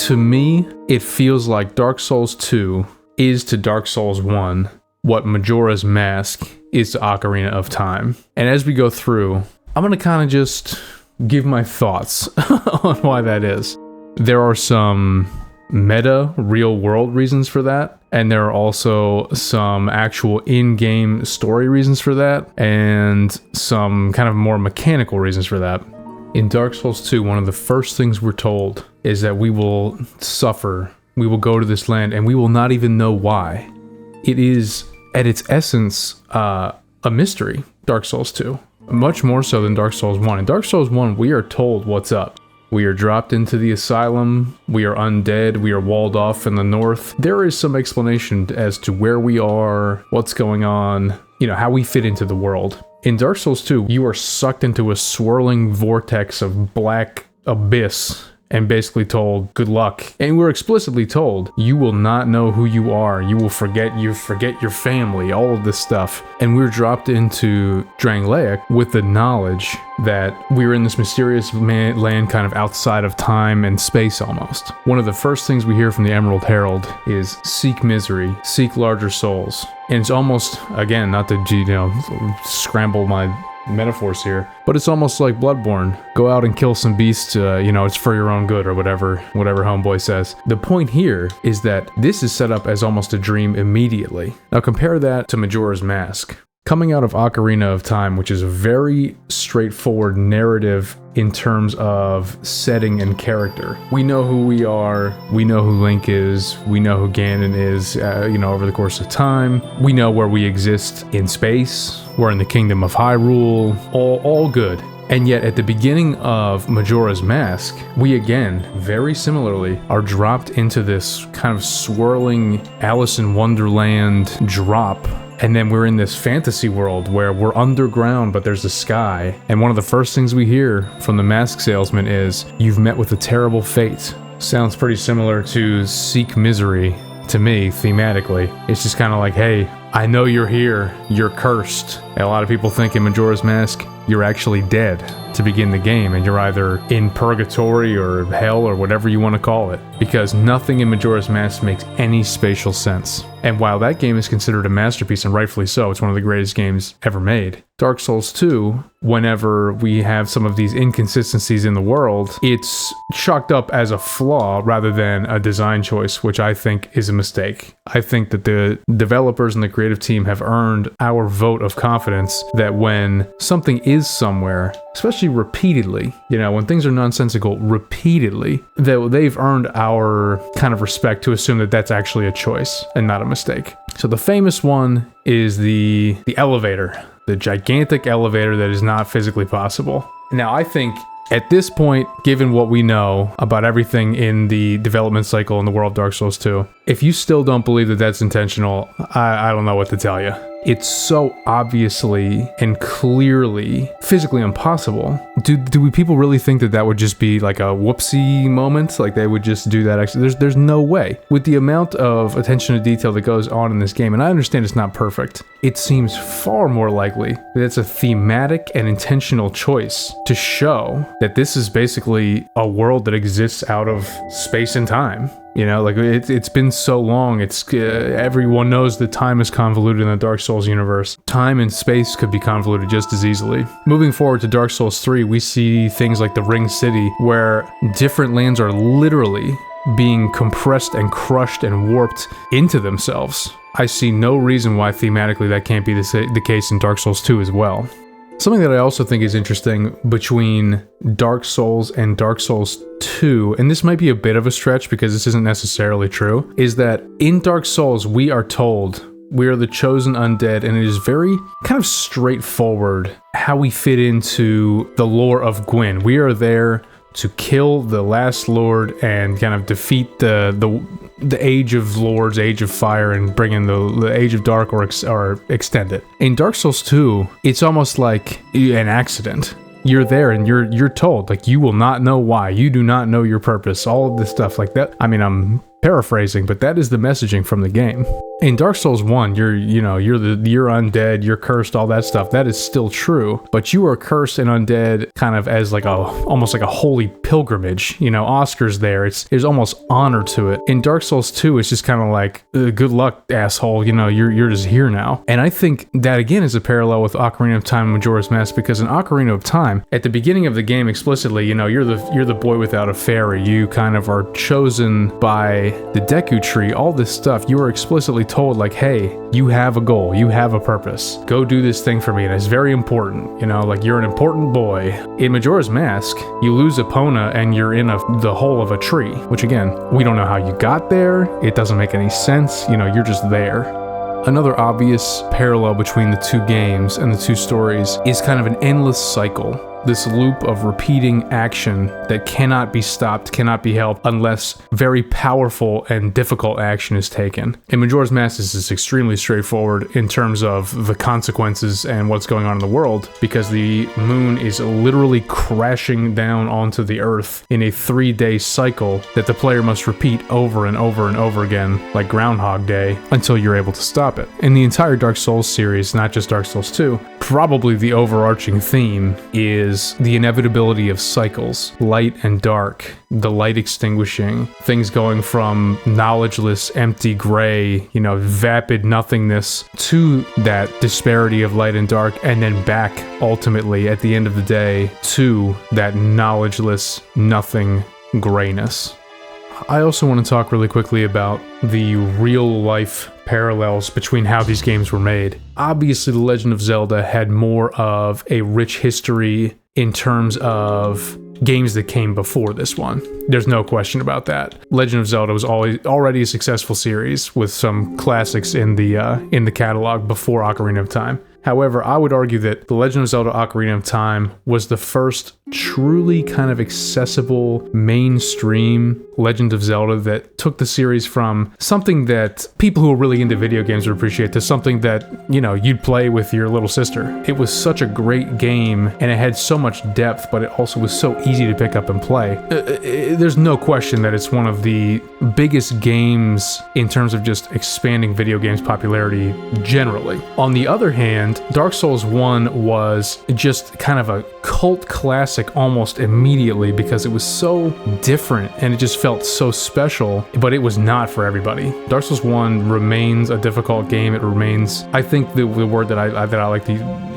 To me, it feels like Dark Souls 2 is to Dark Souls 1 what Majora's Mask is to Ocarina of Time. And as we go through, I'm going to kind of just give my thoughts on why that is. There are some meta real-world reasons for that, and there are also some actual in-game story reasons for that, and some kind of more mechanical reasons for that. In Dark Souls 2, one of the first things we're told is that we will suffer, we will go to this land, and we will not even know why. It is, at its essence, a mystery, Dark Souls 2. Much more so than Dark Souls 1. In Dark Souls 1, we are told what's up. We are dropped into the asylum, we are undead, we are walled off in the north. There is some explanation as to where we are, what's going on, how we fit into the world. In Dark Souls 2, you are sucked into a swirling vortex of black abyss and basically told, good luck. And we're explicitly told, you will not know who you are, you forget your family, all of this stuff. And we're dropped into Drangleic with the knowledge that we're in this mysterious land kind of outside of time and space almost. One of the first things we hear from the Emerald Herald is, seek misery, seek larger souls. And it's almost, again, not to, scramble my metaphors here, but it's almost like Bloodborne. Go out and kill some beasts, it's for your own good, or whatever homeboy says. The point here is that this is set up as almost a dream immediately. Now compare that to Majora's Mask. Coming out of Ocarina of Time, which is a very straightforward narrative in terms of setting and character. We know who we are, we know who Link is, we know who Ganon is, over the course of time. We know where we exist in space, we're in the Kingdom of Hyrule, all good. And yet at the beginning of Majora's Mask, we again, very similarly, are dropped into this kind of swirling Alice in Wonderland drop. And then we're in this fantasy world where we're underground, but there's a sky. And one of the first things we hear from the mask salesman is, you've met with a terrible fate. Sounds pretty similar to Seek Misery to me, thematically. It's just kind of like, hey, I know you're here, you're cursed. And a lot of people think in Majora's Mask, you're actually dead to begin the game, and you're either in purgatory or hell or whatever you want to call it, because nothing in Majora's Mask makes any spatial sense. And while that game is considered a masterpiece, and rightfully so, it's one of the greatest games ever made, Dark Souls 2, whenever we have some of these inconsistencies in the world, it's chalked up as a flaw rather than a design choice, which I think is a mistake. I think that the developers and the creative team have earned our vote of confidence that when something is somewhere, especially repeatedly, when things are nonsensical repeatedly, that they've earned our kind of respect to assume that that's actually a choice and not a mistake. So the famous one is the elevator, the gigantic elevator that is not physically possible. Now, I think at this point, given what we know about everything in the development cycle in the world of Dark Souls 2, if you still don't believe that that's intentional, I don't know what to tell you. It's so obviously and clearly physically impossible. Do people really think that would just be like a whoopsie moment? Like they would just do that? Actually, there's no way. With the amount of attention to detail that goes on in this game, and I understand it's not perfect, it seems far more likely that it's a thematic and intentional choice to show that this is basically a world that exists out of space and time. It's been so long. Everyone knows that time is convoluted in the Dark Souls universe. Time and space could be convoluted just as easily. Moving forward to Dark Souls 3, we see things like the Ring City, where different lands are literally being compressed and crushed and warped into themselves. I see no reason why thematically that can't be the case in Dark Souls 2 as well. Something that I also think is interesting between Dark Souls and Dark Souls 2, and this might be a bit of a stretch because this isn't necessarily true, is that in Dark Souls we are told we are the chosen undead, and it is very kind of straightforward how we fit into the lore of Gwyn. We are there to kill the last lord and kind of defeat the Age of Lords, Age of Fire, and bring in the Age of Dark or extend it. In Dark Souls 2, it's almost like an accident. You're there and you're told, like, you will not know why. You do not know your purpose. All of this stuff like that. I mean, I'm paraphrasing, but that is the messaging from the game. In Dark Souls 1, you're undead, you're cursed, all that stuff. That is still true, but you are cursed and undead kind of as like almost like a holy pilgrimage. Oscar's there. There's almost honor to it. In Dark Souls 2, it's just kind of like, good luck, asshole. You're just here now. And I think that again is a parallel with Ocarina of Time and Majora's Mask, because in Ocarina of Time, at the beginning of the game explicitly, you're the boy without a fairy. You kind of are chosen by the Deku Tree, all this stuff. You are explicitly told, like, hey, you have a goal, you have a purpose, go do this thing for me, and it's very important, like you're an important boy. In Majora's Mask, you lose Epona and you're in the hole of a tree, which again, we don't know how you got there, it doesn't make any sense, you're just there. Another obvious parallel between the two games and the two stories is kind of an endless cycle. This loop of repeating action that cannot be stopped, cannot be helped, unless very powerful and difficult action is taken. In Majora's Mask, this is extremely straightforward in terms of the consequences and what's going on in the world, because the moon is literally crashing down onto the earth in a 3-day cycle that the player must repeat over and over and over again, like Groundhog Day, until you're able to stop it. In the entire Dark Souls series, not just Dark Souls 2, probably the overarching theme is the inevitability of cycles, light and dark, the light extinguishing, things going from knowledgeless, empty gray, vapid nothingness to that disparity of light and dark, and then back ultimately at the end of the day to that knowledgeless, nothing grayness. I also want to talk really quickly about the real life parallels between how these games were made. Obviously, The Legend of Zelda had more of a rich history in terms of games that came before this one. There's no question about that. Legend of Zelda was already a successful series with some classics in the catalog before Ocarina of Time. However, I would argue that The Legend of Zelda Ocarina of Time was the first truly kind of accessible, mainstream Legend of Zelda that took the series from something that people who are really into video games would appreciate to something that, you'd play with your little sister. It was such a great game, and it had so much depth, but it also was so easy to pick up and play. There's no question that it's one of the biggest games in terms of just expanding video games popularity generally. On the other hand, Dark Souls 1 was just kind of a cult classic almost immediately because it was so different and it just felt so special, but it was not for everybody. Dark Souls 1 remains a difficult game. It remains, I think the word that I like to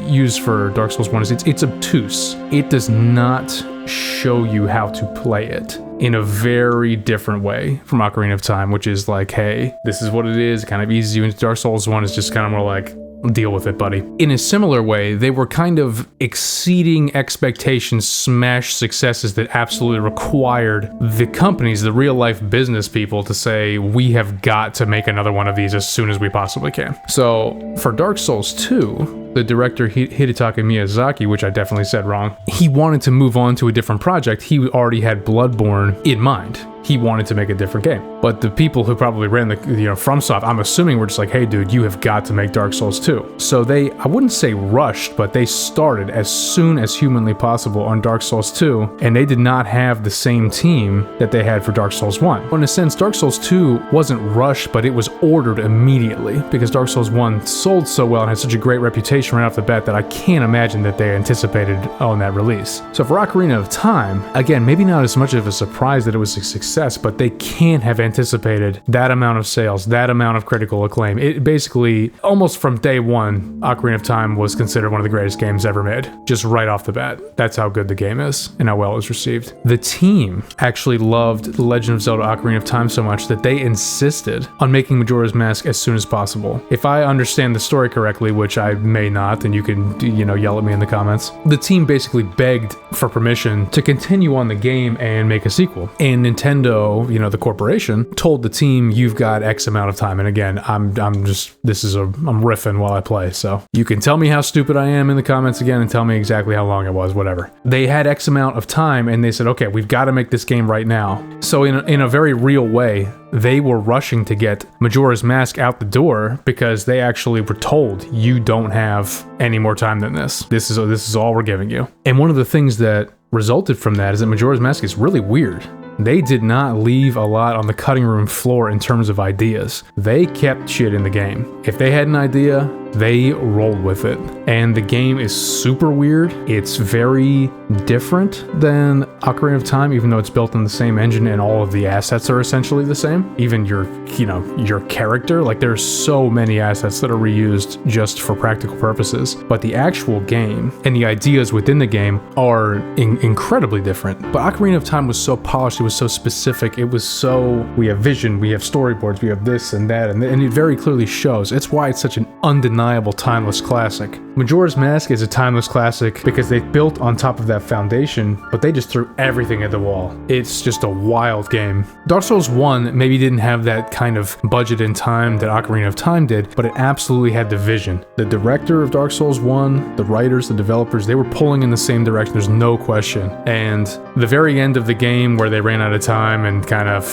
use for Dark Souls 1 is it's obtuse. It does not show you how to play it in a very different way from Ocarina of Time, which is like, hey, this is what it is. It kind of eases you into Dark Souls 1 is just kind of more like, deal with it, buddy. In a similar way, they were kind of exceeding expectations, smash successes that absolutely required the companies, the real life business people, to say, we have got to make another one of these as soon as we possibly can. So for Dark Souls 2, the director Hidetaka Miyazaki, which I definitely said wrong, he wanted to move on to a different project. He already had Bloodborne in mind. He wanted to make a different game. But the people who probably ran the FromSoft, I'm assuming, were just like, hey dude, you have got to make Dark Souls 2. So they, I wouldn't say rushed, but they started as soon as humanly possible on Dark Souls 2, and they did not have the same team that they had for Dark Souls 1. In a sense, Dark Souls 2 wasn't rushed, but it was ordered immediately, because Dark Souls 1 sold so well and had such a great reputation right off the bat that I can't imagine that they anticipated on that release. So for Ocarina of Time, again, maybe not as much of a surprise that it was a success, but they can't have anticipated that amount of sales, that amount of critical acclaim. It basically, almost from day one, Ocarina of Time was considered one of the greatest games ever made, just right off the bat. That's how good the game is and how well it was received. The team actually loved The Legend of Zelda Ocarina of Time so much that they insisted on making Majora's Mask as soon as possible. If I understand the story correctly, which I may not, and you can, yell at me in the comments, the team basically begged for permission to continue on the game and make a sequel. And Nintendo, the corporation, told the team, you've got X amount of time. And again, I'm riffing while I play. So you can tell me how stupid I am in the comments again and tell me exactly how long it was, whatever. They had X amount of time and they said, okay, we've got to make this game right now. So in a very real way, they were rushing to get Majora's Mask out the door because they actually were told, you don't have any more time than this. This is all we're giving you. And one of the things that resulted from that is that Majora's Mask is really weird. they did not leave a lot on the cutting room floor in terms of ideas. They kept shit in the game. If they had an idea, they rolled with it. And the game is super weird. It's very different than Ocarina of Time, even though it's built on the same engine and all of the assets are essentially the same. Even your character, like there's so many assets that are reused just for practical purposes. But the actual game and the ideas within the game are incredibly different. But Ocarina of Time was so polished, it was so specific, it was so, we have vision, we have storyboards, we have this and that, and it very clearly shows. It's why it's such an undeniable timeless classic. Majora's Mask is a timeless classic because they built on top of that foundation, but they just threw everything at the wall. It's just a wild game. Dark Souls 1 maybe didn't have that kind of budget and time that Ocarina of Time did, but it absolutely had the vision. The director of Dark Souls 1, the writers, the developers, they were pulling in the same direction, there's no question. And the very end of the game where they ran out of time and kind of,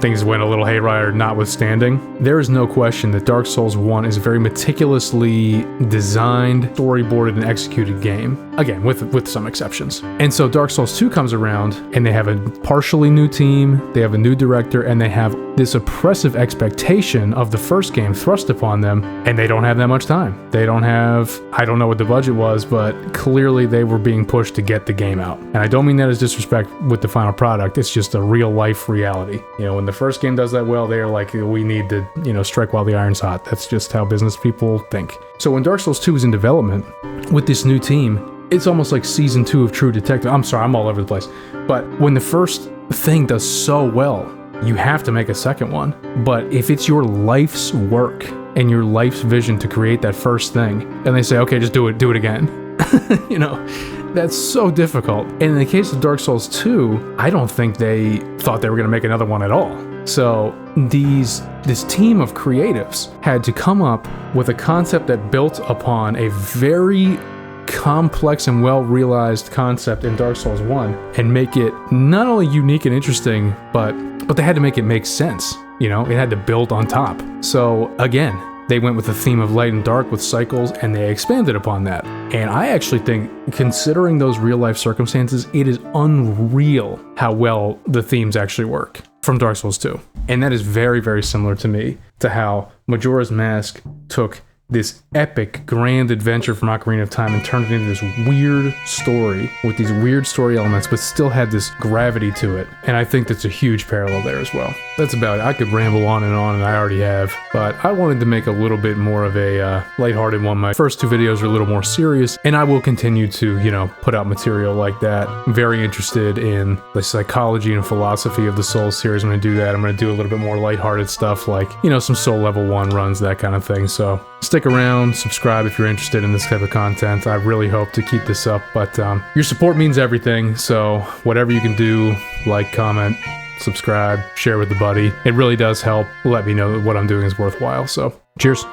things went a little haywire notwithstanding, there is no question that Dark Souls 1 is a very meticulously designed, storyboarded, and executed game. Again, with some exceptions. And so Dark Souls 2 comes around, and they have a partially new team, they have a new director, and they have this oppressive expectation of the first game thrust upon them, and they don't have that much time. They don't have, I don't know what the budget was, but clearly they were being pushed to get the game out. And I don't mean that as disrespect with the final product, it's just a real life reality. When the first game does that well, they're like, we need to, strike while the iron's hot. That's just how business people think. So when Dark Souls 2 was in development with this new team, it's almost like season 2 of True Detective. I'm sorry, I'm all over the place. But when the first thing does so well, you have to make a second one. But if it's your life's work and your life's vision to create that first thing, and they say, okay, just do it again. That's so difficult. And in the case of Dark Souls 2, I don't think they thought they were going to make another one at all. So this team of creatives had to come up with a concept that built upon a very complex and well-realized concept in Dark Souls 1 and make it not only unique and interesting, but they had to make it make sense. It had to build on top. So again, they went with the theme of light and dark with cycles, and they expanded upon that. And I actually think, considering those real-life circumstances, it is unreal how well the themes actually work from Dark Souls 2. And that is very, very similar to me, to how Majora's Mask took this epic, grand adventure from Ocarina of Time and turned it into this weird story with these weird story elements, but still had this gravity to it. And I think that's a huge parallel there as well. That's about it. I could ramble on, and I already have, but I wanted to make a little bit more of a lighthearted one. My first 2 videos are a little more serious, and I will continue to, put out material like that. I'm very interested in the psychology and philosophy of the Souls series. I'm going to do that. I'm going to do a little bit more lighthearted stuff like, some Soul Level 1 runs, that kind of thing. So stick around, subscribe if you're interested in this type of content. I really hope to keep this up, but your support means everything, so whatever you can do, like, comment, subscribe, share with a buddy. It really does help let me know that what I'm doing is worthwhile, so cheers.